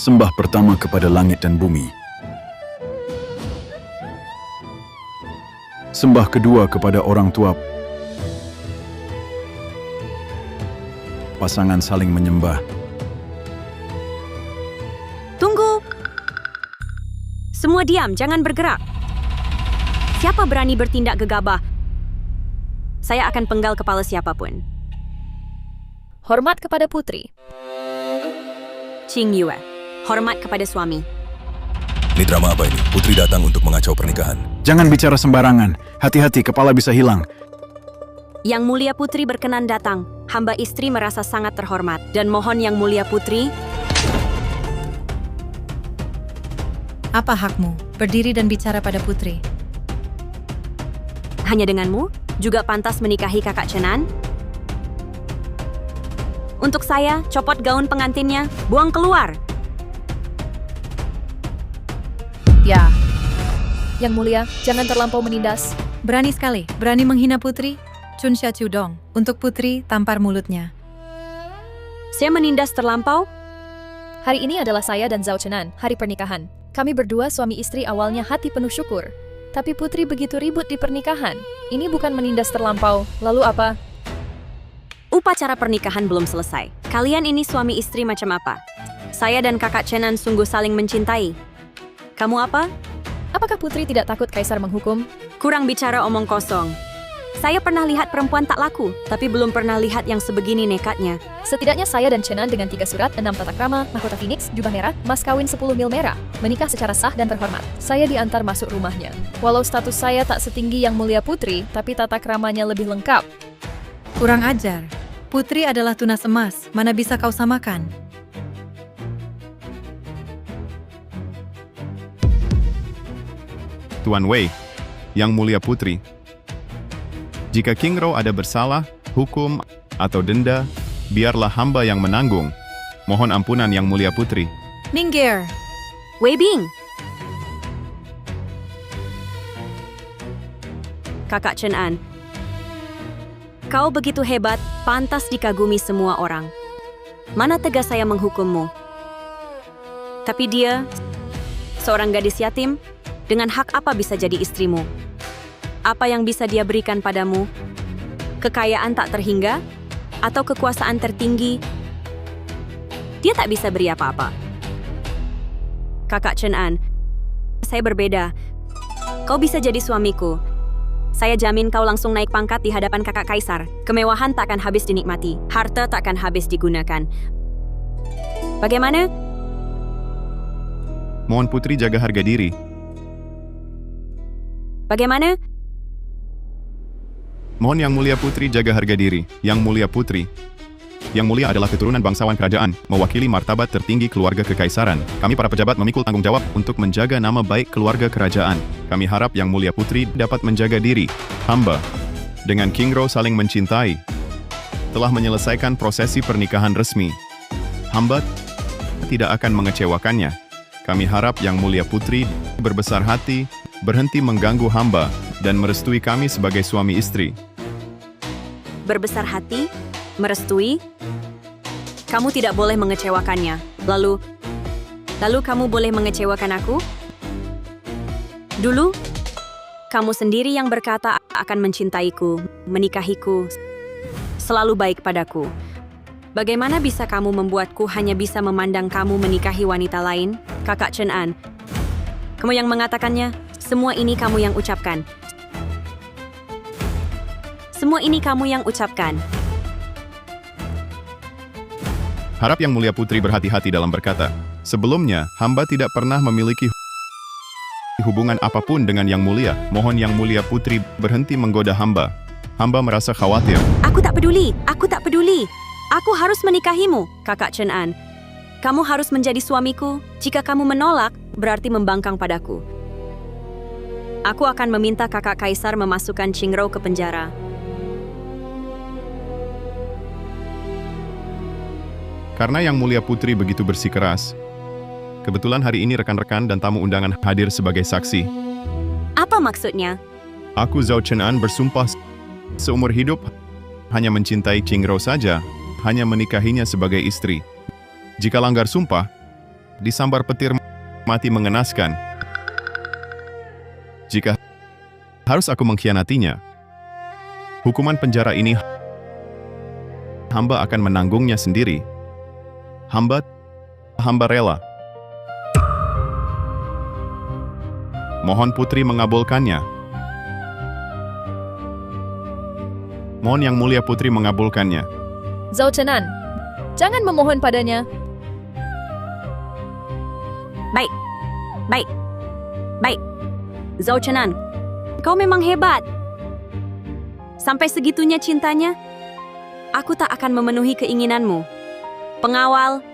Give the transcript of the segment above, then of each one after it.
Sembah pertama kepada langit dan bumi. Sembah kedua kepada orang tua. Pasangan saling menyembah. Tunggu! Semua diam, jangan bergerak. Siapa berani bertindak gegabah? Saya akan penggal kepala siapapun. Hormat kepada putri. Qing Yue, hormat kepada suami. Ini drama apa ini? Putri datang untuk mengacau pernikahan. Jangan bicara sembarangan. Hati-hati, kepala bisa hilang. Yang Mulia Putri berkenan datang. Hamba istri merasa sangat terhormat. Dan mohon Yang Mulia Putri... Apa hakmu? Berdiri dan bicara pada putri. Hanya denganmu, juga pantas menikahi kakak Chenan? Untuk saya, copot gaun pengantinnya, buang keluar. Ya. Yang mulia, jangan terlampau menindas. Berani sekali, berani menghina putri. Chun Xia Dong, untuk putri, tampar mulutnya. Saya menindas terlampau? Hari ini adalah saya dan Zhao Chenan, hari pernikahan. Kami berdua suami istri awalnya hati penuh syukur. Tapi putri begitu ribut di pernikahan. Ini bukan menindas terlampau, lalu apa? Upacara pernikahan belum selesai. Kalian ini suami istri macam apa? Saya dan kakak Chenan sungguh saling mencintai. Kamu apa? Apakah putri tidak takut kaisar menghukum? Kurang bicara omong kosong. Saya pernah lihat perempuan tak laku, tapi belum pernah lihat yang sebegini nekatnya. Setidaknya saya dan Chenan dengan 3 surat, 6 tata krama, mahkota Phoenix, jubah merah, mas kawin 10 mil merah, menikah secara sah dan terhormat. Saya diantar masuk rumahnya. Walau status saya tak setinggi Yang Mulia Putri, tapi tata kramanya lebih lengkap. Kurang ajar. Putri adalah tunas emas, mana bisa kau samakan? Tuan Wei, Yang Mulia Putri. Jika King Rou ada bersalah, hukum, atau denda, biarlah hamba yang menanggung. Mohon ampunan Yang Mulia Putri. Minggir! Wei Bing! Kakak Chen An, kau begitu hebat, pantas dikagumi semua orang. Mana tegas saya menghukummu? Tapi dia, seorang gadis yatim, dengan hak apa bisa jadi istrimu? Apa yang bisa dia berikan padamu? Kekayaan tak terhingga? Atau kekuasaan tertinggi? Dia tak bisa beri apa-apa. Kakak Chen An, saya berbeda. Kau bisa jadi suamiku. Saya jamin kau langsung naik pangkat di hadapan kakak kaisar. Kemewahan tak akan habis dinikmati. Harta tak akan habis digunakan. Bagaimana? Mohon Putri jaga harga diri. Bagaimana? Mohon Yang Mulia Putri jaga harga diri. Yang Mulia Putri. Yang mulia adalah keturunan bangsawan kerajaan, mewakili martabat tertinggi keluarga kekaisaran. Kami para pejabat memikul tanggung jawab untuk menjaga nama baik keluarga kerajaan. Kami harap Yang Mulia Putri dapat menjaga diri. Hamba, dengan King Rou saling mencintai, telah menyelesaikan prosesi pernikahan resmi. Hamba tidak akan mengecewakannya. Kami harap Yang Mulia Putri berbesar hati, berhenti mengganggu hamba, dan merestui kami sebagai suami istri. Berbesar hati? Merestui? Kamu tidak boleh mengecewakannya. Lalu kamu boleh mengecewakan aku? Dulu, kamu sendiri yang berkata akan mencintaiku, menikahiku, selalu baik padaku. Bagaimana bisa kamu membuatku hanya bisa memandang kamu menikahi wanita lain? Kakak Chen An, kamu yang mengatakannya, semua ini kamu yang ucapkan. Semua ini kamu yang ucapkan. Harap Yang Mulia Putri berhati-hati dalam berkata. Sebelumnya, hamba tidak pernah memiliki hubungan apapun dengan Yang Mulia. Mohon Yang Mulia Putri berhenti menggoda hamba. Hamba merasa khawatir. Aku tak peduli, aku tak peduli. Aku harus menikahimu, Kakak Chen An. Kamu harus menjadi suamiku. Jika kamu menolak, berarti membangkang padaku. Aku akan meminta kakak kaisar memasukkan Qing Rou ke penjara. Karena Yang Mulia Putri begitu bersikeras, kebetulan hari ini rekan-rekan dan tamu undangan hadir sebagai saksi. Apa maksudnya? Aku Zhao Chen An bersumpah seumur hidup hanya mencintai Qing Rou saja, hanya menikahinya sebagai istri. Jika langgar sumpah, disambar petir mati mengenaskan. Jika harus aku mengkhianatinya, hukuman penjara ini hamba akan menanggungnya sendiri. Hamba rela. Mohon putri mengabulkannya. Mohon Yang Mulia Putri mengabulkannya. Zhao Chenan, jangan memohon padanya. Baik. Baik. Baik. Zhao Chenan, kau memang hebat. Sampai segitunya cintanya, aku tak akan memenuhi keinginanmu. Pengawal,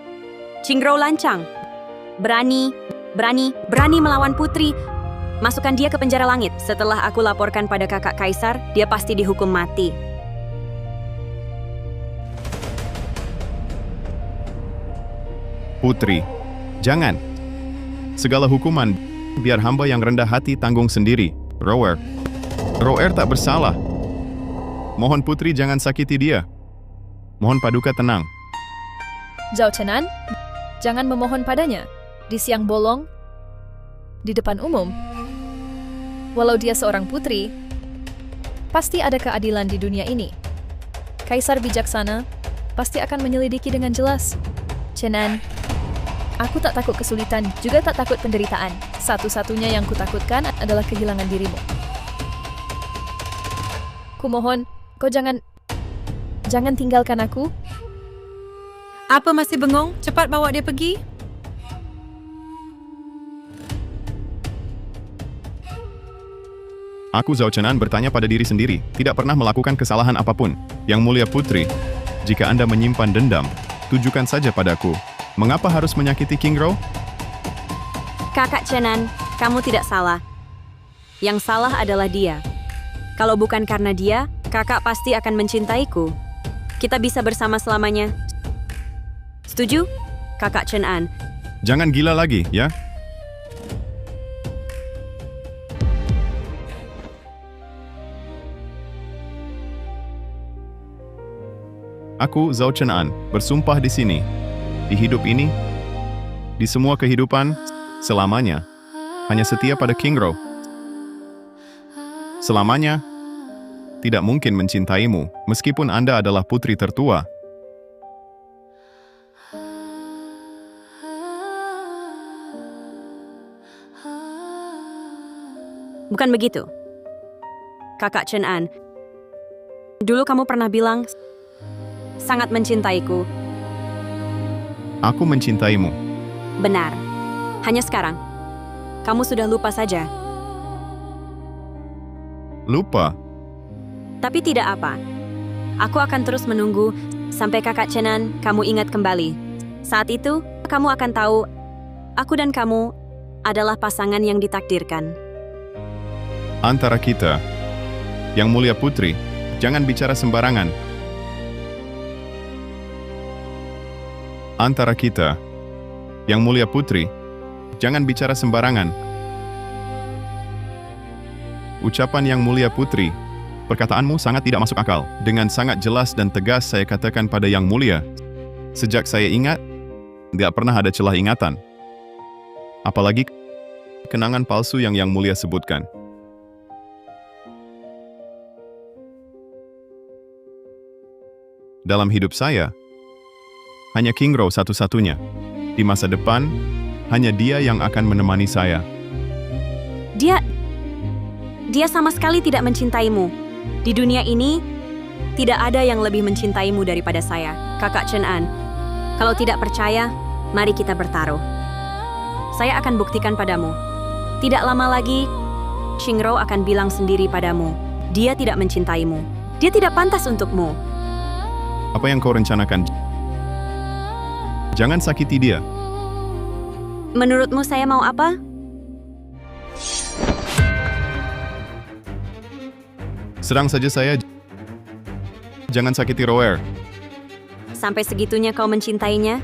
Qingrou lancang. Berani melawan putri. Masukkan dia ke penjara langit. Setelah aku laporkan pada kakak kaisar, dia pasti dihukum mati. Putri, jangan. Segala hukuman, biar hamba yang rendah hati tanggung sendiri. Roer tak bersalah. Mohon putri jangan sakiti dia. Mohon Paduka tenang. Zhao Chenan, jangan memohon padanya. Di siang bolong, di depan umum. Walau dia seorang putri, pasti ada keadilan di dunia ini. Kaisar bijaksana pasti akan menyelidiki dengan jelas. Chenan, aku tak takut kesulitan, juga tak takut penderitaan. Satu-satunya yang kutakutkan adalah kehilangan dirimu. Kumohon, kau jangan tinggalkan aku. Apa masih bengong? Cepat bawa dia pergi. Aku Zhao Chenan bertanya pada diri sendiri, tidak pernah melakukan kesalahan apapun. Yang Mulia Putri, jika Anda menyimpan dendam, tujukan saja padaku. Mengapa harus menyakiti Qingrou? Kakak Chenan, kamu tidak salah. Yang salah adalah dia. Kalau bukan karena dia, kakak pasti akan mencintaiku. Kita bisa bersama selamanya. Setuju? Kakak Chenan. Jangan gila lagi, ya? Aku, Zhao Chenan, bersumpah di sini, di hidup ini, di semua kehidupan, selamanya, hanya setia pada Qingrou. Selamanya, tidak mungkin mencintaimu, meskipun Anda adalah putri tertua. Bukan begitu. Kakak Chenan, dulu kamu pernah bilang sangat mencintaiku. Aku mencintaimu. Benar. Hanya sekarang, kamu sudah lupa saja. Lupa? Tapi tidak apa. Aku akan terus menunggu sampai kakak Chenan kamu ingat kembali. Saat itu, kamu akan tahu aku dan kamu adalah pasangan yang ditakdirkan. Antara kita, Yang Mulia Putri, jangan bicara sembarangan. Antara kita, Yang Mulia Putri, jangan bicara sembarangan. Ucapan Yang Mulia Putri, perkataanmu sangat tidak masuk akal. Dengan sangat jelas dan tegas saya katakan pada Yang Mulia, sejak saya ingat, tidak pernah ada celah ingatan. Apalagi kenangan palsu yang Yang Mulia sebutkan. Dalam hidup saya, hanya Qingrou satu-satunya. Di masa depan, hanya dia yang akan menemani saya. Dia sama sekali tidak mencintaimu. Di dunia ini, tidak ada yang lebih mencintaimu daripada saya, kakak Chenan. Kalau tidak percaya, mari kita bertaruh. Saya akan buktikan padamu. Tidak lama lagi, Qingrou akan bilang sendiri padamu, dia tidak mencintaimu. Dia tidak pantas untukmu. Apa yang kau rencanakan? Jangan sakiti dia. Menurutmu saya mau apa? Serang saja saya. Jangan sakiti Roer. Sampai segitunya kau mencintainya?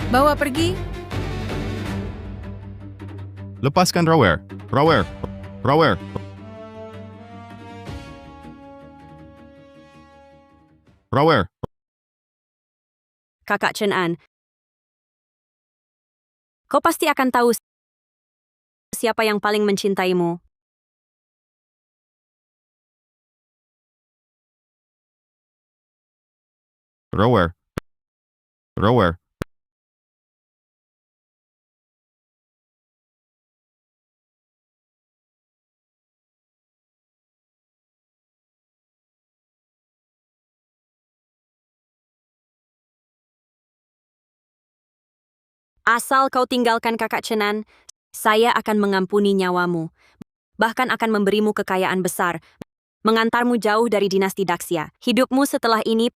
Bawa pergi. Lepaskan Rower. Rower. Rower. Rower. Kakak Chen An. Kau pasti akan tahu siapa yang paling mencintaimu. Rower. Rower. Asal kau tinggalkan kakak Chen An, saya akan mengampuni nyawamu. Bahkan akan memberimu kekayaan besar. Mengantarmu jauh dari dinasti Daxia. Hidupmu setelah ini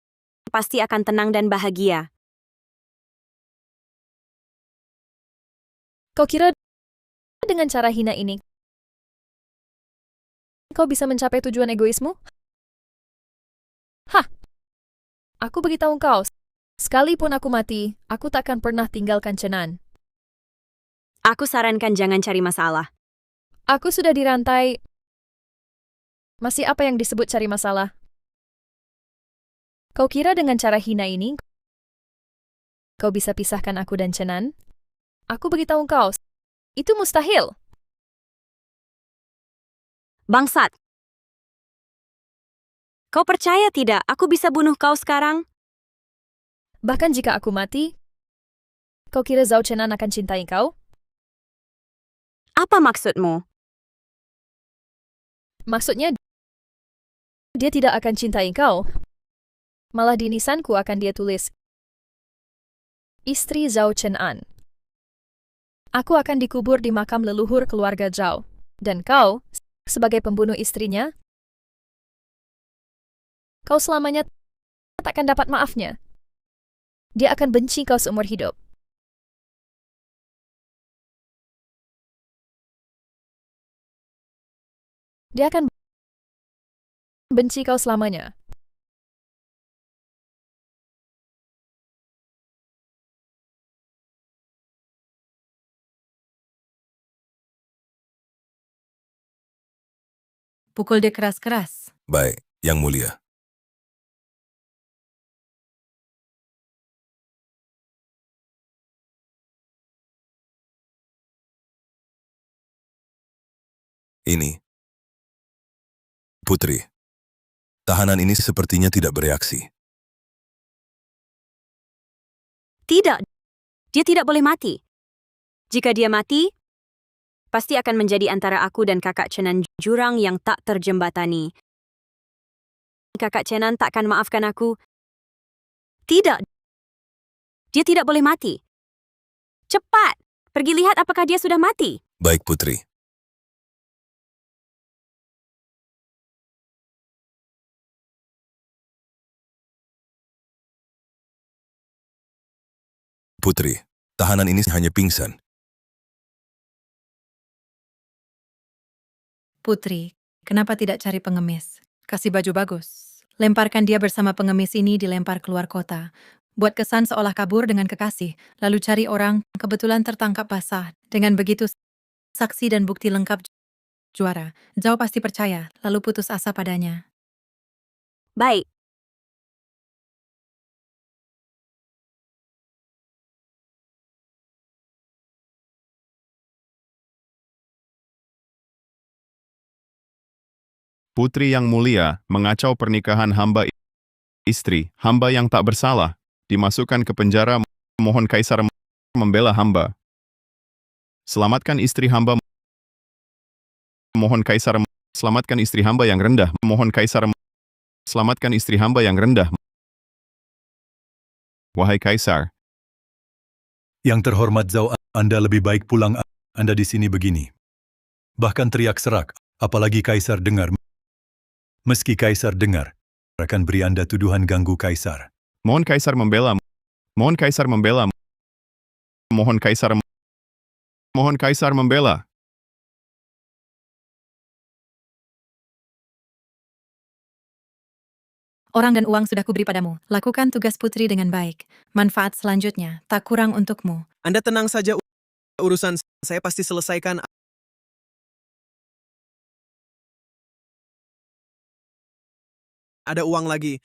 pasti akan tenang dan bahagia. Kau kira dengan cara hina ini, kau bisa mencapai tujuan egoismu? Hah! Aku beritahu kau, sekalipun aku mati, aku takkan pernah tinggalkan Chen An. Aku sarankan jangan cari masalah. Aku sudah dirantai. Masih apa yang disebut cari masalah? Kau kira dengan cara hina ini, kau bisa pisahkan aku dan Chen An? Aku beritahu kau, itu mustahil. Bangsat! Kau percaya tidak aku bisa bunuh kau sekarang? Bahkan jika aku mati, kau kira Zhao Chen An akan cintai kau? Apa maksudmu? Maksudnya, dia tidak akan cintai kau. Malah di nisanku akan dia tulis, istri Zhao Chen An. Aku akan dikubur di makam leluhur keluarga Zhao. Dan kau, sebagai pembunuh istrinya, kau selamanya takkan dapat maafnya. Dia akan benci kau seumur hidup. Dia akan benci kau selamanya. Pukul dia keras-keras. Baik, Yang Mulia. Ini. Putri. Tahanan ini sepertinya tidak bereaksi. Tidak. Dia tidak boleh mati. Jika dia mati, pasti akan menjadi antara aku dan kakak Chen An jurang yang tak terjembatani. Kakak Chen An takkan maafkan aku. Tidak. Dia tidak boleh mati. Cepat! Pergi lihat apakah dia sudah mati. Baik, Putri. Putri, tahanan ini hanya pingsan. Putri, kenapa tidak cari pengemis? Kasih baju bagus. Lemparkan dia bersama pengemis ini dilempar keluar kota. Buat kesan seolah kabur dengan kekasih, lalu cari orang kebetulan tertangkap basah. Dengan begitu, saksi dan bukti lengkap juara. Zhao pasti percaya, lalu putus asa padanya. Baik. Putri Yang Mulia mengacau pernikahan hamba istri, hamba yang tak bersalah, dimasukkan ke penjara. Mohon Kaisar membela hamba. Selamatkan istri hamba. Mohon Kaisar selamatkan istri hamba yang rendah. Mohon Kaisar selamatkan istri hamba yang rendah. Wahai Kaisar, Yang terhormat Zhao, Anda lebih baik pulang. Anda di sini begini. Bahkan teriak serak, apalagi Kaisar dengar. Meski Kaisar dengar, akan beri Anda tuduhan ganggu Kaisar. mohon Kaisar membela. Mohon Kaisar membela. Mohon Kaisar mohon Kaisar membela. Orang dan uang sudah kuberi padamu. Lakukan tugas putri dengan baik. Manfaat selanjutnya tak kurang untukmu. Anda tenang saja, urusan saya pasti selesaikan. Ada uang lagi.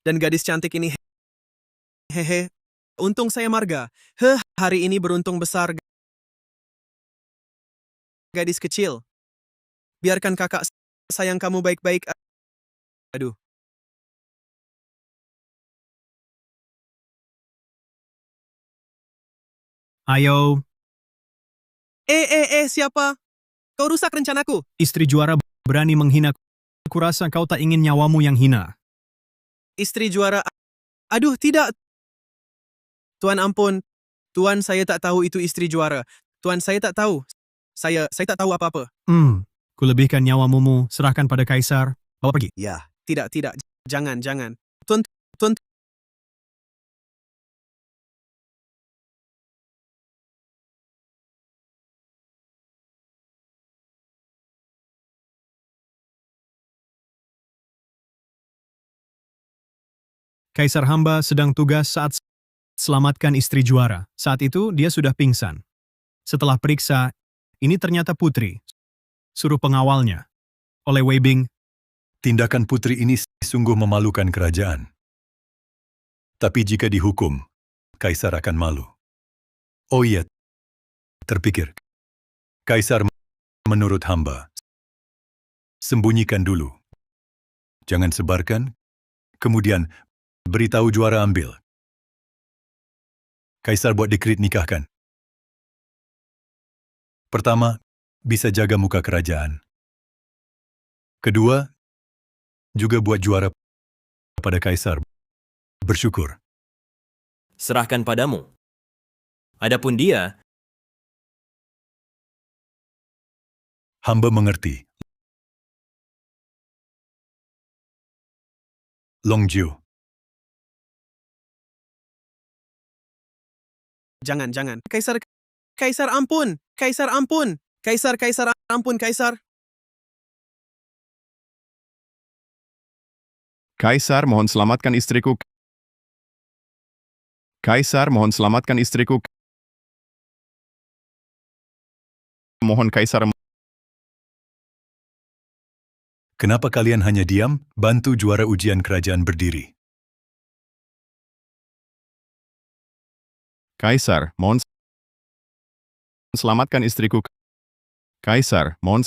Dan gadis cantik ini, hehe. Untung saya marga. Hari ini beruntung besar. Gadis kecil. Biarkan kakak sayang kamu baik-baik. Aduh. Ayo, Siapa? Kau rusak rencanaku. istri juara berani menghina. Kurasa kau tak ingin nyawamu yang hina. Istri juara. Aduh, tidak. Tuan ampun. Tuan, saya tak tahu itu istri juara. Tuan, saya tak tahu. Saya tak tahu apa-apa. Kulebihkan nyawamu, serahkan pada kaisar. Bawa pergi. Ya, tidak. Jangan. Tuan. Kaisar hamba sedang tugas saat selamatkan istri juara. Saat itu dia sudah pingsan. Setelah periksa, ini ternyata putri. Suruh pengawalnya. Oleh Wei Bing, Tindakan putri ini sungguh memalukan kerajaan. Tapi jika dihukum, kaisar akan malu. Oh iya, terpikir. Kaisar menurut hamba. Sembunyikan dulu. Jangan sebarkan, kemudian beritahu juara ambil. Kaisar buat dekret nikahkan. Pertama, bisa jaga muka kerajaan. Kedua, juga buat juara pada kaisar. Bersyukur. Serahkan padamu. Adapun dia, Hamba mengerti. Longjiu. Jangan. Kaisar ampun. Kaisar ampun. Kaisar ampun, Kaisar. Kaisar, mohon selamatkan istriku. Kaisar, mohon selamatkan istriku. Mohon Kaisar. Kenapa kalian hanya diam? Bantu juara ujian kerajaan berdiri. Kaisar, mohon selamatkan istriku. Kaisar, mohon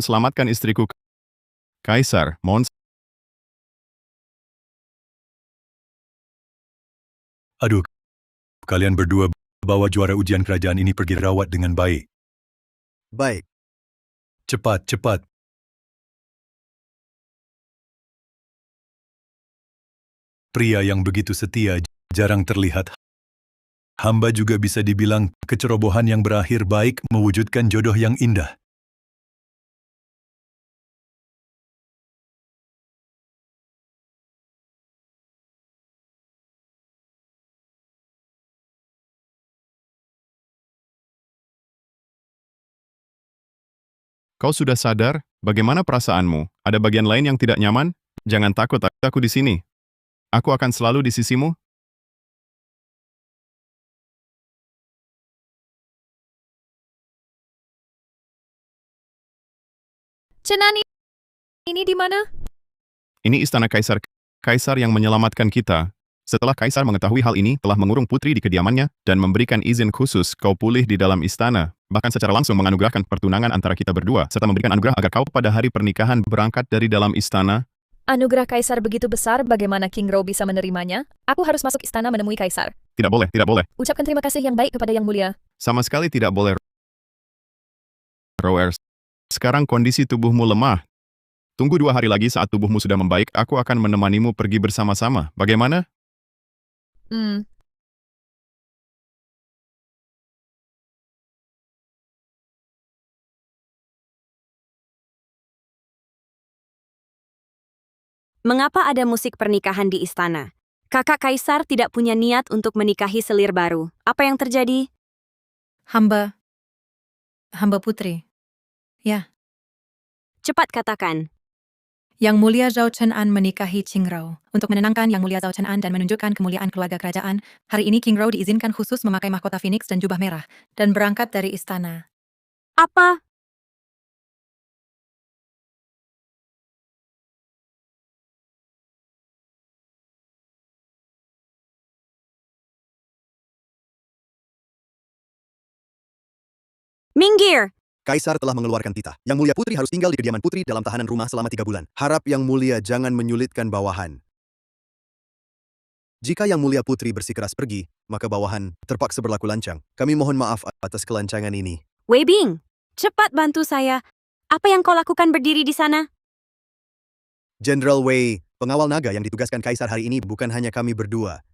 selamatkan istriku. Kaisar, mohon. Aduh, kalian berdua bawa juara ujian kerajaan ini pergi rawat dengan baik. Baik. Cepat. Pria yang begitu setia jarang terlihat. Hamba juga bisa dibilang kecerobohan yang berakhir baik mewujudkan jodoh yang indah. Kau sudah sadar? Bagaimana perasaanmu? Ada bagian lain yang tidak nyaman? Jangan takut, aku di sini. Aku akan selalu di sisimu. Cenani, ini di mana? Ini istana Kaisar. Kaisar yang menyelamatkan kita. Setelah Kaisar mengetahui hal ini, telah mengurung putri di kediamannya dan memberikan izin khusus kau pulih di dalam istana. Bahkan secara langsung menganugerahkan pertunangan antara kita berdua, serta memberikan anugerah agar kau pada hari pernikahan berangkat dari dalam istana. Anugerah kaisar begitu besar, bagaimana King Rou bisa menerimanya? Aku harus masuk istana menemui kaisar. Tidak boleh. Ucapkan terima kasih yang baik kepada yang mulia. Sama sekali tidak boleh. Roers, sekarang kondisi tubuhmu lemah. Tunggu 2 hari lagi saat tubuhmu sudah membaik, aku akan menemanimu pergi bersama-sama. Bagaimana? Mengapa ada musik pernikahan di istana? Kakak Kaisar tidak punya niat untuk menikahi selir baru. Apa yang terjadi? Hamba putri. Ya, Cepat katakan. Yang Mulia Zhao Chen'an menikahi Qingrou. Untuk menenangkan Yang Mulia Zhao Chen'an dan menunjukkan kemuliaan keluarga kerajaan, hari ini Qingrou diizinkan khusus memakai mahkota Phoenix dan jubah merah, dan berangkat dari istana. Apa? Minggir! Kaisar telah mengeluarkan titah. Yang Mulia Putri harus tinggal di kediaman Putri dalam tahanan rumah selama 3 bulan. Harap Yang Mulia jangan menyulitkan bawahan. Jika Yang Mulia Putri bersikeras pergi, maka bawahan terpaksa berlaku lancang. Kami mohon maaf atas kelancangan ini. Wei Bing, cepat bantu saya. Apa yang kau lakukan berdiri di sana? Jenderal Wei, pengawal naga yang ditugaskan Kaisar hari ini bukan hanya kami berdua.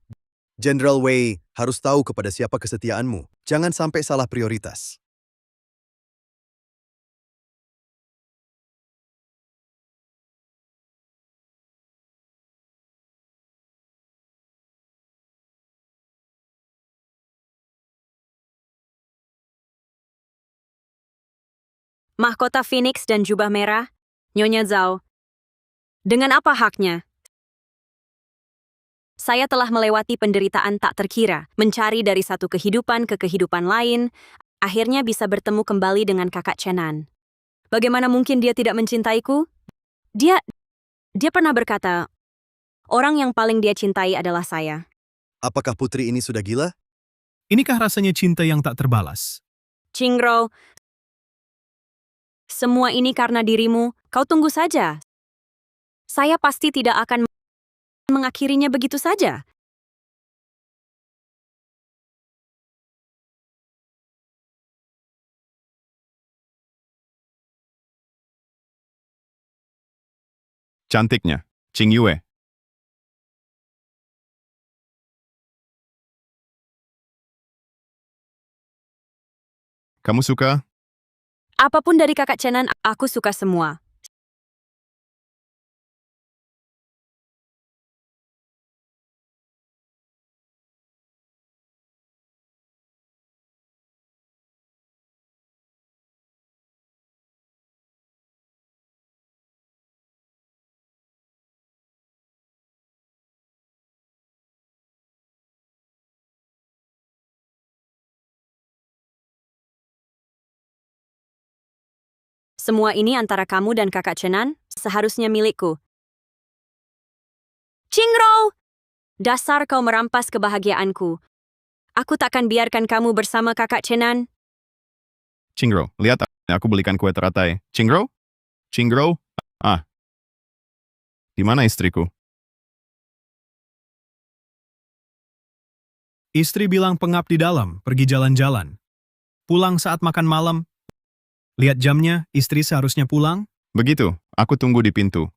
Jenderal Wei harus tahu kepada siapa kesetiaanmu. Jangan sampai salah prioritas. Mahkota Phoenix dan jubah merah? Nyonya Zhao. Dengan apa haknya? Saya telah melewati penderitaan tak terkira, mencari dari satu kehidupan ke kehidupan lain, akhirnya bisa bertemu kembali dengan kakak Chenan. Bagaimana mungkin dia tidak mencintaiku? Dia pernah berkata, orang yang paling dia cintai adalah saya. Apakah putri ini sudah gila? Inikah rasanya cinta yang tak terbalas? Qingrou, semua ini karena dirimu, kau tunggu saja. Saya pasti tidak akan mengakhirinya begitu saja. Cantiknya, Qing Yue. Kamu suka? Apapun dari kakak Chenan, aku suka semua. Semua ini antara kamu dan kakak Chenan, seharusnya milikku. Qingrou! Dasar kau merampas kebahagiaanku. Aku takkan biarkan kamu bersama kakak Chenan. Qingrou, lihat aku belikan kue teratai. Qingrou? Qingrou? Ah. Di mana istriku? Istri bilang pengap di dalam, pergi jalan-jalan. Pulang saat makan malam. Lihat jamnya, istri seharusnya pulang. Begitu, aku tunggu di pintu.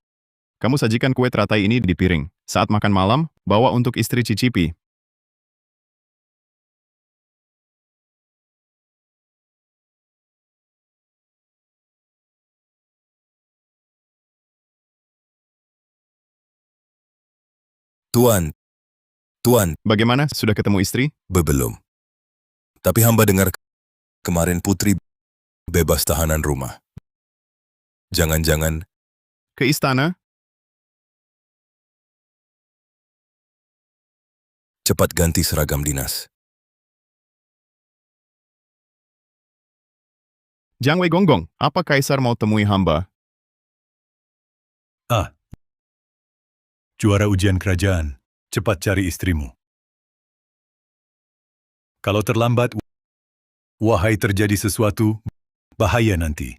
Kamu sajikan kue teratai ini di piring. Saat makan malam, bawa untuk istri cicipi. Tuan, Bagaimana, sudah ketemu istri? belum. Tapi hamba dengar kemarin putri bebas tahanan rumah. Jangan-jangan Ke istana? cepat ganti seragam dinas. Jiang Wei Gonggong, apa Kaisar mau temui hamba? Juara ujian kerajaan, cepat cari istrimu. Kalau terlambat, wahai terjadi sesuatu, bahaya nanti.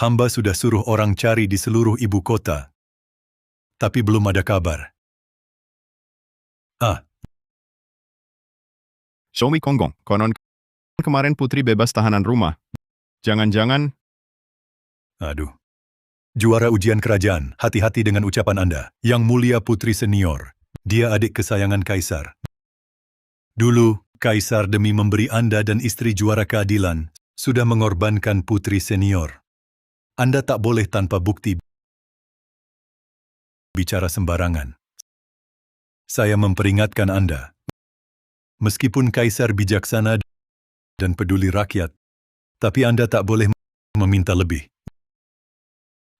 Hamba sudah suruh orang cari di seluruh ibu kota, tapi belum ada kabar. Xiaomi Konggong, konon kemarin putri bebas tahanan rumah. Jangan-jangan Aduh. Juara ujian kerajaan, hati-hati dengan ucapan Anda. Yang Mulia Putri Senior, dia adik kesayangan Kaisar. Dulu, Kaisar demi memberi Anda dan istri juara keadilan, sudah mengorbankan Putri Senior. Anda tak boleh tanpa bukti bicara sembarangan. Saya memperingatkan Anda. Meskipun Kaisar bijaksana dan peduli rakyat, tapi Anda tak boleh meminta lebih.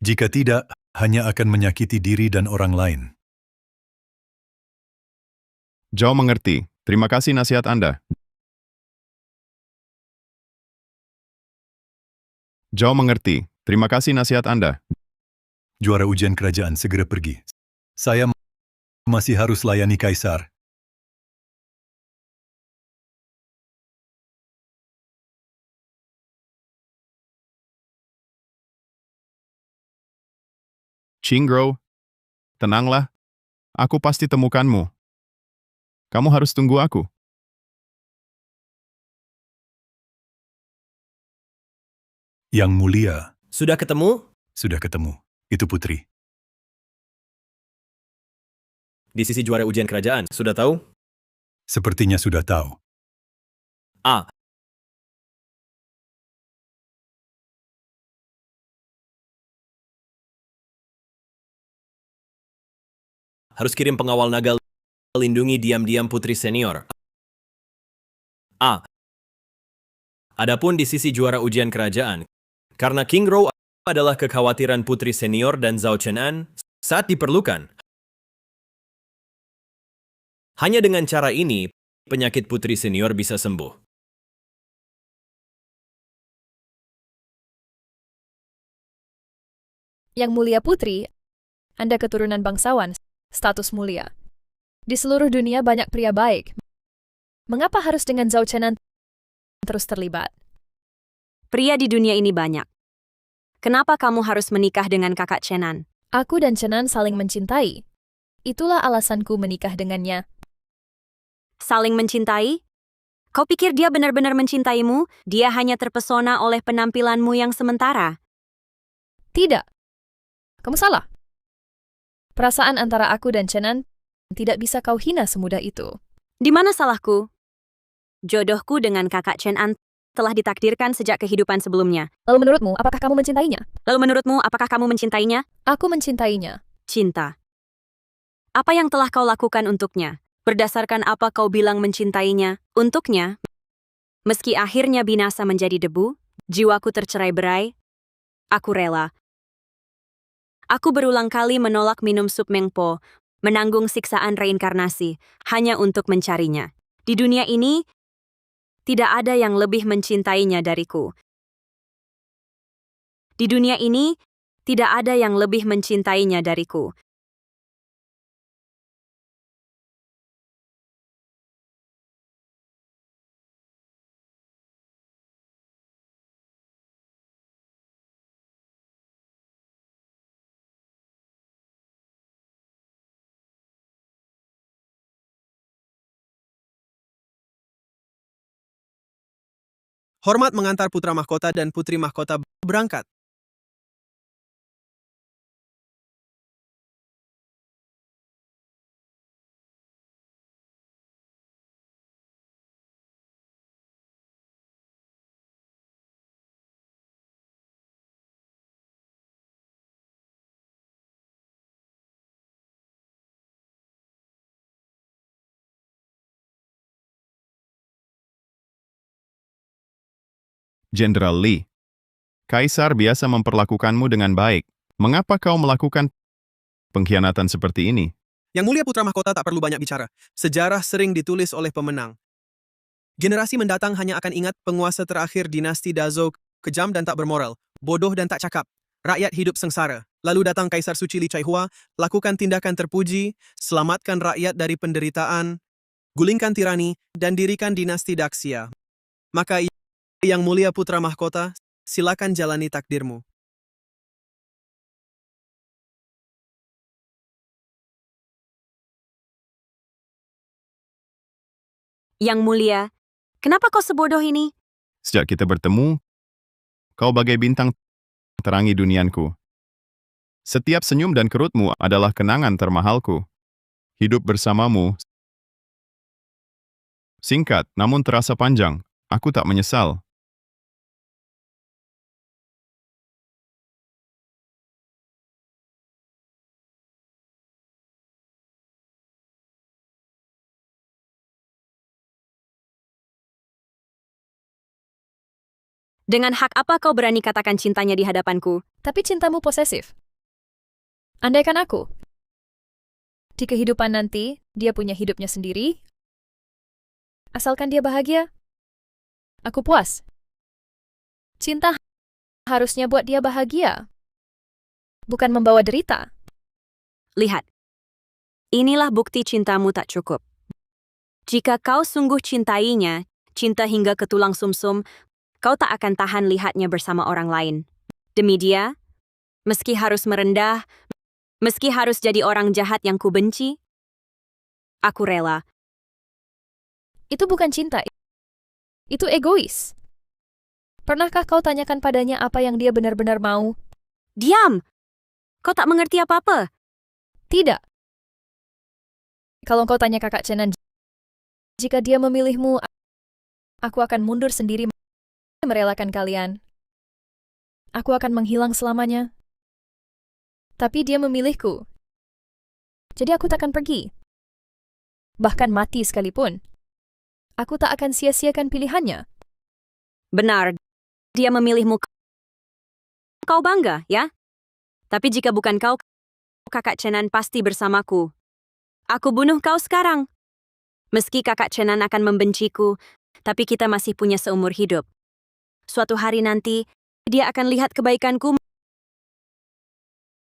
Jika tidak, hanya akan menyakiti diri dan orang lain. Zhao mengerti. Terima kasih nasihat Anda. Zhao mengerti. Terima kasih nasihat Anda. Juara ujian kerajaan segera pergi. Saya masih harus layani Kaisar. Qingguo, tenanglah. Aku pasti temukanmu. Kamu harus tunggu aku. Yang mulia, Sudah ketemu? sudah ketemu. Itu putri. Di sisi juara ujian kerajaan, sudah tahu? Sepertinya sudah tahu. A. Harus kirim pengawal naga lindungi diam-diam putri senior. A. Adapun di sisi juara ujian kerajaan, karena Qingguo adalah kekhawatiran putri senior dan Zhao Chenan saat diperlukan. Hanya dengan cara ini, penyakit putri senior bisa sembuh. Yang mulia putri, Anda keturunan bangsawan, status mulia. Di seluruh dunia banyak pria baik. Mengapa harus dengan Zhao Chenan terus terlibat? Pria di dunia ini banyak. Kenapa kamu harus menikah dengan kakak Chenan? Aku dan Chenan saling mencintai. Itulah alasanku menikah dengannya. Saling mencintai? Kau pikir dia benar-benar mencintaimu? Dia hanya terpesona oleh penampilanmu yang sementara. Tidak. Kamu salah. Perasaan antara aku dan Chenan tidak bisa kau hina semudah itu. Di mana salahku? Jodohku dengan kakak Chenan telah ditakdirkan sejak kehidupan sebelumnya. Lalu menurutmu, apakah kamu mencintainya? Lalu menurutmu, apakah kamu mencintainya? Aku mencintainya. Cinta. Apa yang telah kau lakukan untuknya? Berdasarkan apa kau bilang mencintainya? Untuknya, meski akhirnya binasa menjadi debu, jiwaku tercerai-berai, aku rela. Aku berulang kali menolak minum sup mengpo, menanggung siksaan reinkarnasi, hanya untuk mencarinya. Di dunia ini, tidak ada yang lebih mencintainya dariku. Di dunia ini, tidak ada yang lebih mencintainya dariku. Hormat mengantar putra mahkota dan putri mahkota berangkat. Jenderal Li, Kaisar biasa memperlakukanmu dengan baik. Mengapa kau melakukan pengkhianatan seperti ini? Yang mulia putra mahkota tak perlu banyak bicara. Sejarah sering ditulis oleh pemenang. Generasi mendatang hanya akan ingat penguasa terakhir dinasti Dazhou kejam dan tak bermoral, bodoh dan tak cakap. Rakyat hidup sengsara. Lalu datang Kaisar Suci Li Chaihua, lakukan tindakan terpuji, selamatkan rakyat dari penderitaan, gulingkan tirani, dan dirikan dinasti Daxia. Maka yang mulia putra mahkota, silakan jalani takdirmu. Yang mulia, kenapa kau sebodoh ini? Sejak kita bertemu, kau bagai bintang terangi dunianku. Setiap senyum dan kerutmu adalah kenangan termahalku. Hidup bersamamu singkat namun terasa panjang. Aku tak menyesal. Dengan hak apa kau berani katakan cintanya di hadapanku? Tapi cintamu posesif. Andaikan aku, di kehidupan nanti, dia punya hidupnya sendiri, asalkan dia bahagia, aku puas. Cinta harusnya buat dia bahagia, bukan membawa derita. Lihat, inilah bukti cintamu tak cukup. Jika kau sungguh cintainya, cinta hingga ke tulang sumsum, kau tak akan tahan lihatnya bersama orang lain. Demi dia, meski harus merendah, meski harus jadi orang jahat yang kubenci, aku rela. Itu bukan cinta, itu egois. Pernahkah kau tanyakan padanya apa yang dia benar-benar mau? Diam! Kau tak mengerti apa-apa. Tidak. Kalau kau tanya kakak Chenan, jika dia memilihmu, aku akan mundur sendiri merelakan kalian. Aku akan menghilang selamanya. Tapi dia memilihku. Jadi aku takkan pergi. Bahkan mati sekalipun. Aku tak akan sia-siakan pilihannya. Benar, dia memilihmu. Kau bangga, ya? Tapi jika bukan kau, kakak Chenan pasti bersamaku. Aku bunuh kau sekarang. Meski kakak Chenan akan membenciku, tapi kita masih punya seumur hidup. Suatu hari nanti, dia akan lihat kebaikanku.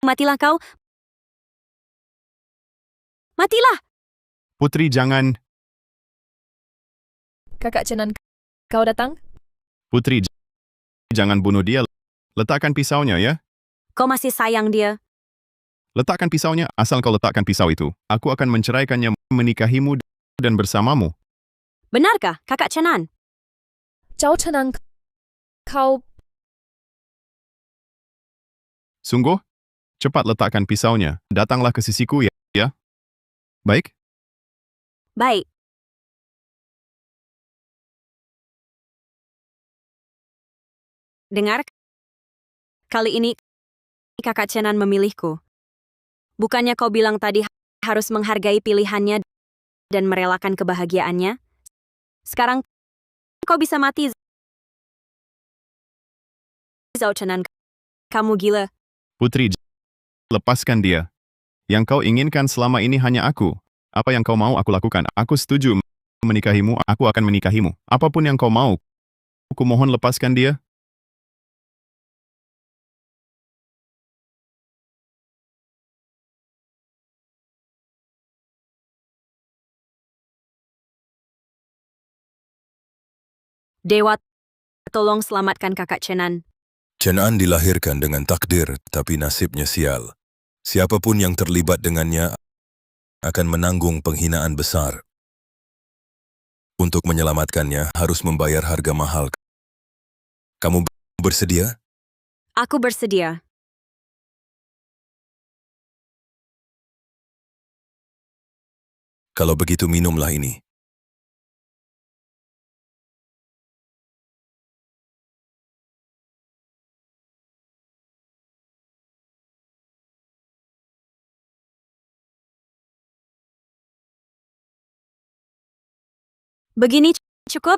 Matilah kau. Matilah! Putri, jangan. Kakak Chenan, kau datang? Putri, jangan bunuh dia. Letakkan pisaunya, ya? Kau masih sayang dia. Letakkan pisaunya. Asal kau letakkan pisau itu, aku akan menceraikannya, menikahimu, dan bersamamu. Benarkah, kakak Chenan? Cao Chenan, kau... Sungguh? Cepat letakkan pisaunya. Datanglah ke sisiku, ya? Baik? Baik. Dengar, kali ini kakak Chenan memilihku. Bukannya kau bilang tadi harus menghargai pilihannya dan merelakan kebahagiaannya? Sekarang kau bisa mati. Zhao Chenan, kamu gila. Putri, lepaskan dia. Yang kau inginkan selama ini hanya aku. Apa yang kau mau aku lakukan. Aku setuju menikahimu, aku akan menikahimu. Apapun yang kau mau. Aku mohon lepaskan dia. Dewa, tolong selamatkan kakak Chenan. Chenan dilahirkan dengan takdir, tapi nasibnya sial. Siapapun yang terlibat dengannya akan menanggung penghinaan besar. Untuk menyelamatkannya harus membayar harga mahal. Kamu bersedia? Aku bersedia. Kalau begitu minumlah ini. Begini cukup?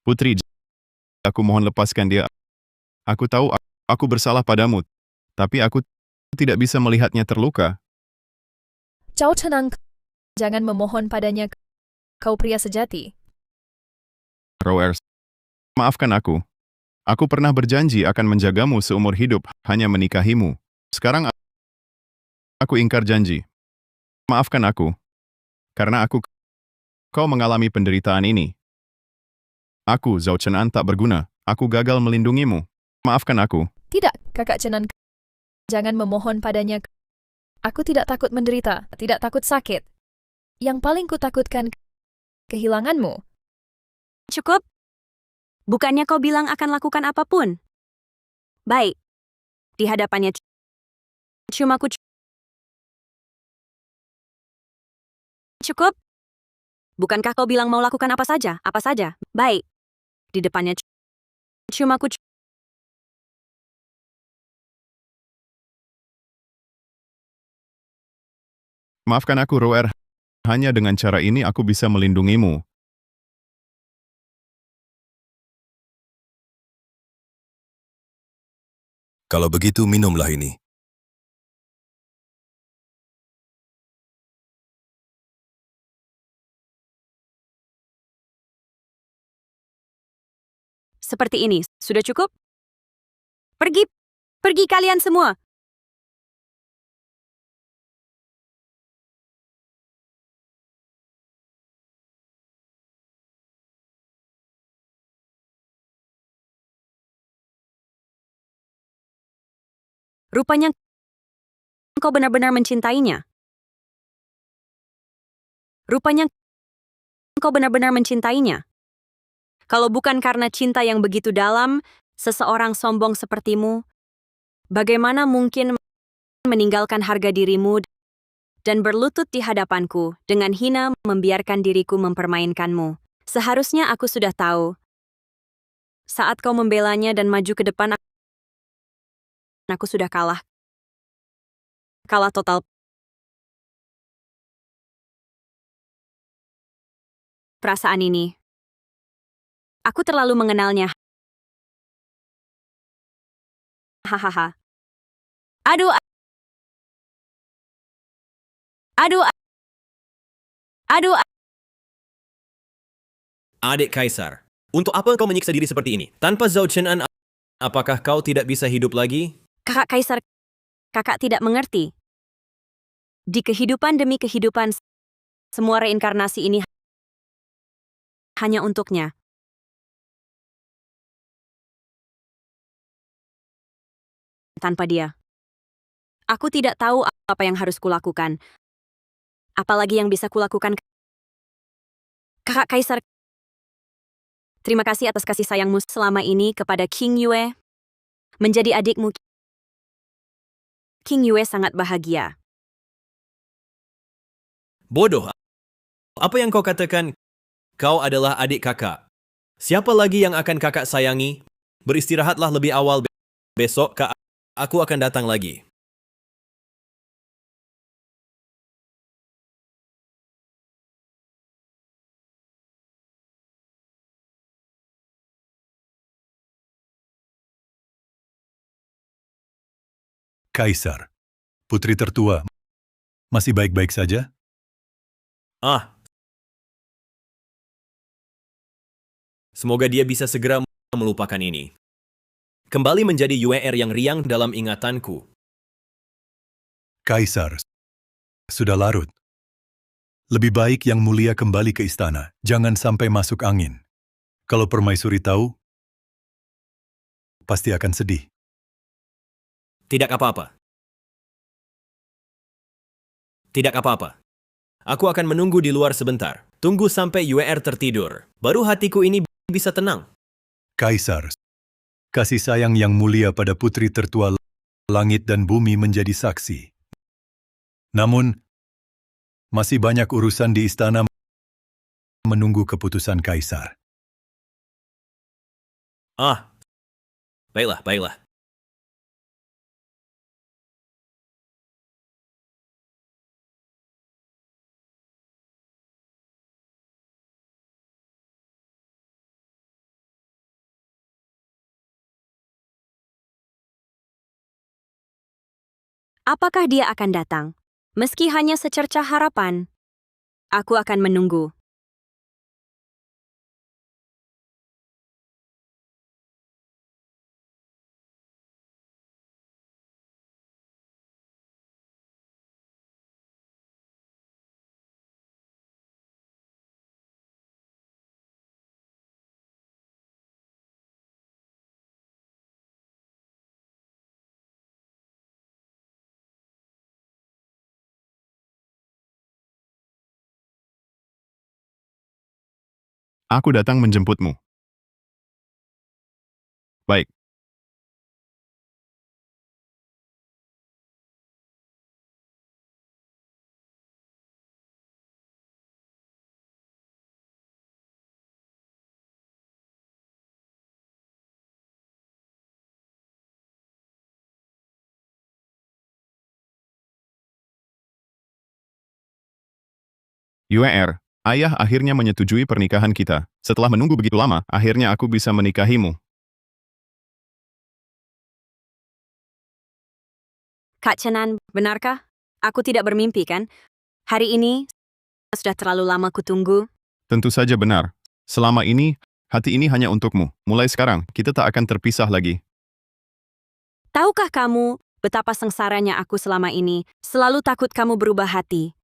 Putri, aku mohon lepaskan dia. Aku tahu aku bersalah padamu, tapi aku tidak bisa melihatnya terluka. Cao Chenan, jangan memohon padanya, kau pria sejati. Roers, maafkan aku. Aku pernah berjanji akan menjagamu seumur hidup, hanya menikahimu. Sekarang aku ingkar janji. Maafkan aku. Karena kau mengalami penderitaan ini. Aku, Zhao Chenan, tak berguna. Aku gagal melindungimu. Maafkan aku. Tidak, kakak Chenan, jangan memohon padanya. Aku tidak takut menderita, tidak takut sakit. Yang paling kutakutkan kehilanganmu. Cukup? Bukannya kau bilang akan lakukan apapun? Baik. Di hadapannya cuma ku cukup? Bukankah kau bilang mau lakukan apa saja? Apa saja? Baik. Di depannya cuma ku Maafkan aku, Roer. Hanya dengan cara ini aku bisa melindungimu. Kalau begitu, minumlah ini. Seperti ini, sudah cukup? Pergi, pergi kalian semua. Rupanya kau benar-benar mencintainya. Rupanya kau benar-benar mencintainya. Kalau bukan karena cinta yang begitu dalam, seseorang sombong sepertimu, bagaimana mungkin meninggalkan harga dirimu dan berlutut di hadapanku dengan hina membiarkan diriku mempermainkanmu? Seharusnya aku sudah tahu. Saat kau membelanya dan maju ke depan, aku sudah kalah. Kalah total. Perasaan ini. Aku terlalu mengenalnya. Hahaha. Aduh. Aduh. Aduh. Adik Kaisar, untuk apa kau menyiksa diri seperti ini? Tanpa Zhao Qian'an, apakah kau tidak bisa hidup lagi? Kakak Kaisar, kakak tidak mengerti. Di kehidupan demi kehidupan, semua reinkarnasi ini hanya untuknya. Tanpa dia, aku tidak tahu apa yang harus kulakukan. Apalagi yang bisa kulakukan. Kakak Kaisar, terima kasih atas kasih sayangmu selama ini kepada King Yue. Menjadi adikmu, King Yue sangat bahagia. Bodoh. Apa yang kau katakan? Kau adalah adik kakak. Siapa lagi yang akan kakak sayangi? Beristirahatlah lebih awal. Besok aku akan datang lagi. Kaisar, putri tertua, masih baik-baik saja? Semoga dia bisa segera melupakan ini. Kembali menjadi UR yang riang dalam ingatanku. Kaisar, sudah larut. Lebih baik Yang Mulia kembali ke istana, jangan sampai masuk angin. Kalau Permaisuri tahu, pasti akan sedih. Tidak apa-apa. Tidak apa-apa. Aku akan menunggu di luar sebentar. Tunggu sampai UR tertidur. Baru hatiku ini bisa tenang. Kaisar, kasih sayang Yang Mulia pada putri tertua langit dan bumi menjadi saksi. Namun, masih banyak urusan di istana menunggu keputusan Kaisar. Baiklah. Apakah dia akan datang? Meski hanya secercah harapan, aku akan menunggu. Aku datang menjemputmu. Baik. UR, ayah akhirnya menyetujui pernikahan kita. Setelah menunggu begitu lama, akhirnya aku bisa menikahimu. Kak Chenan, benarkah? Aku tidak bermimpi, kan? Hari ini sudah terlalu lama kutunggu. Tentu saja benar. Selama ini, hati ini hanya untukmu. Mulai sekarang, kita tak akan terpisah lagi. Tahukah kamu betapa sengsaranya aku selama ini? Selalu takut kamu berubah hati.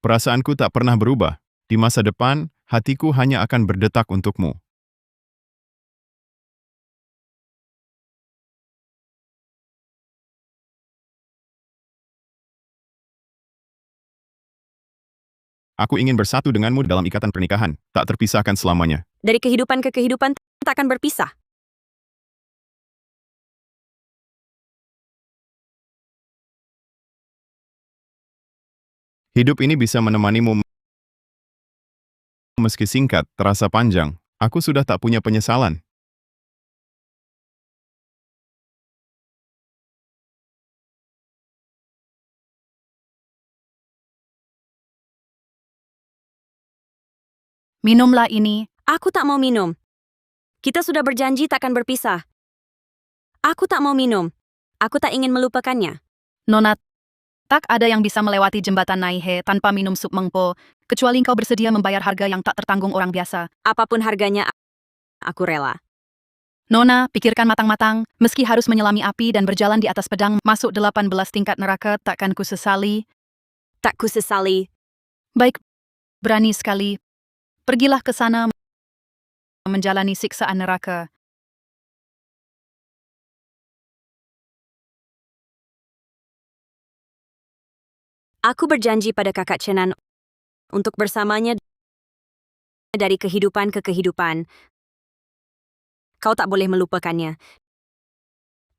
Perasaanku tak pernah berubah. Di masa depan, hatiku hanya akan berdetak untukmu. Aku ingin bersatu denganmu dalam ikatan pernikahan, tak terpisahkan selamanya. Dari kehidupan ke kehidupan tak akan berpisah. Hidup ini bisa menemanimu meski singkat, terasa panjang. Aku sudah tak punya penyesalan. Minumlah ini. Aku tak mau minum. Kita sudah berjanji takkan berpisah. Aku tak mau minum. Aku tak ingin melupakannya. Nona, tak ada yang bisa melewati jembatan Naihe tanpa minum sup mengpo, kecuali kau bersedia membayar harga yang tak tertanggung orang biasa. Apapun harganya, aku rela. Nona, pikirkan matang-matang, meski harus menyelami api dan berjalan di atas pedang masuk 18 tingkat neraka, takkan ku sesali. Tak ku sesali. Baik, berani sekali. Pergilah ke sana menjalani siksaan neraka. Aku berjanji pada kakak Chenan untuk bersamanya dari kehidupan ke kehidupan. Kau tak boleh melupakannya.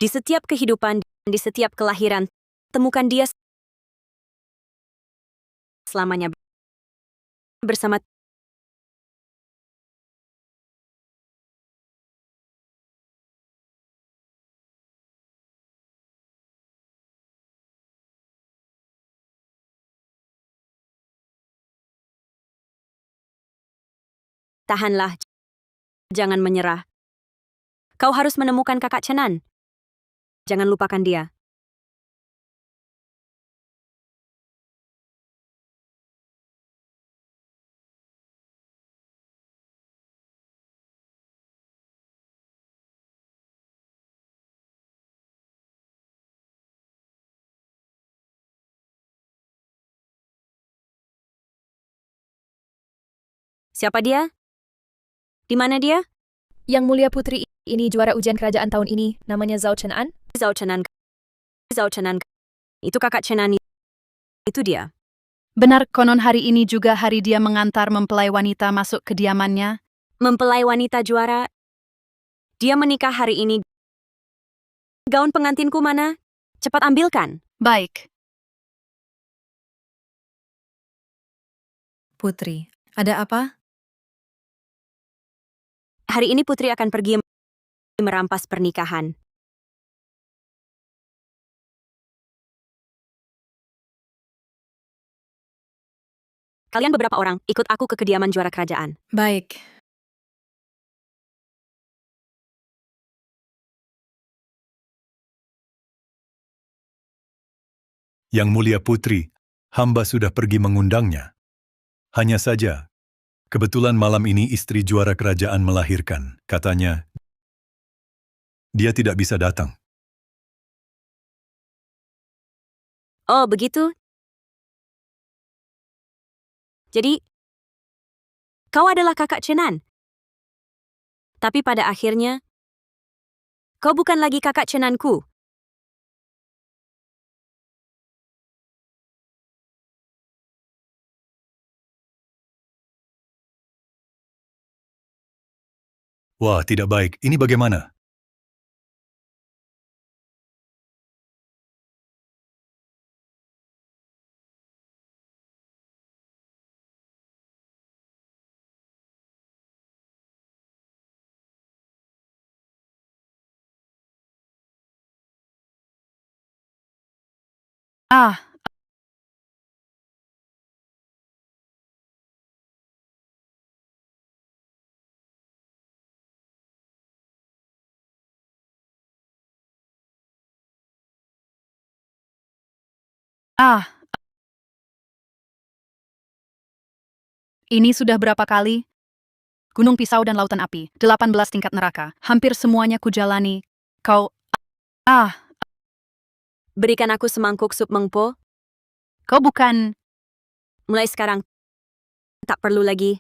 Di setiap kehidupan, di setiap kelahiran, temukan dia selamanya bersama. Tahanlah, jangan menyerah. Kau harus menemukan kakak Chenan. Jangan lupakan dia. Siapa dia? Di mana dia? Yang Mulia Putri ini juara ujian kerajaan tahun ini, namanya Zhao Chenan. Zhao Chenan. Zhao Chenan. Itu kakak Chenan. Itu dia. Benar, konon hari ini juga hari dia mengantar mempelai wanita masuk kediamannya. Mempelai wanita juara. Dia menikah hari ini. Gaun pengantinku mana? Cepat ambilkan. Baik. Putri, ada apa? Hari ini Putri akan pergi merampas pernikahan. Kalian beberapa orang, ikut aku ke kediaman juara kerajaan. Baik. Yang Mulia Putri, hamba sudah pergi mengundangnya. Hanya saja, kebetulan malam ini istri juara kerajaan melahirkan. Katanya, dia tidak bisa datang. Oh, begitu? Jadi, kau adalah kakak Chenan. Tapi pada akhirnya, kau bukan lagi kakak Chenanku. Wah, tidak baik. Ini bagaimana? Ah, Ini sudah berapa kali? Gunung Pisau dan Lautan Api, 18 tingkat neraka. Hampir semuanya kujalani. Kau... Berikan aku semangkuk sup mengpo. Kau bukan... Mulai sekarang, tak perlu lagi.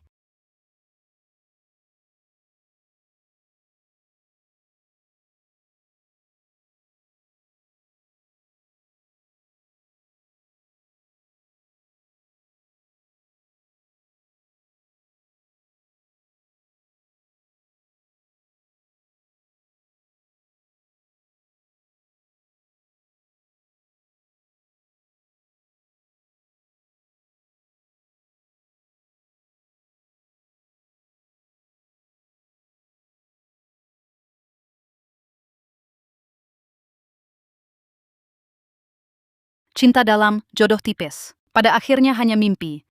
Cinta dalam, jodoh tipis. Pada akhirnya hanya mimpi.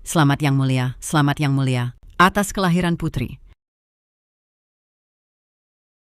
Selamat Yang Mulia, selamat Yang Mulia, atas kelahiran putri.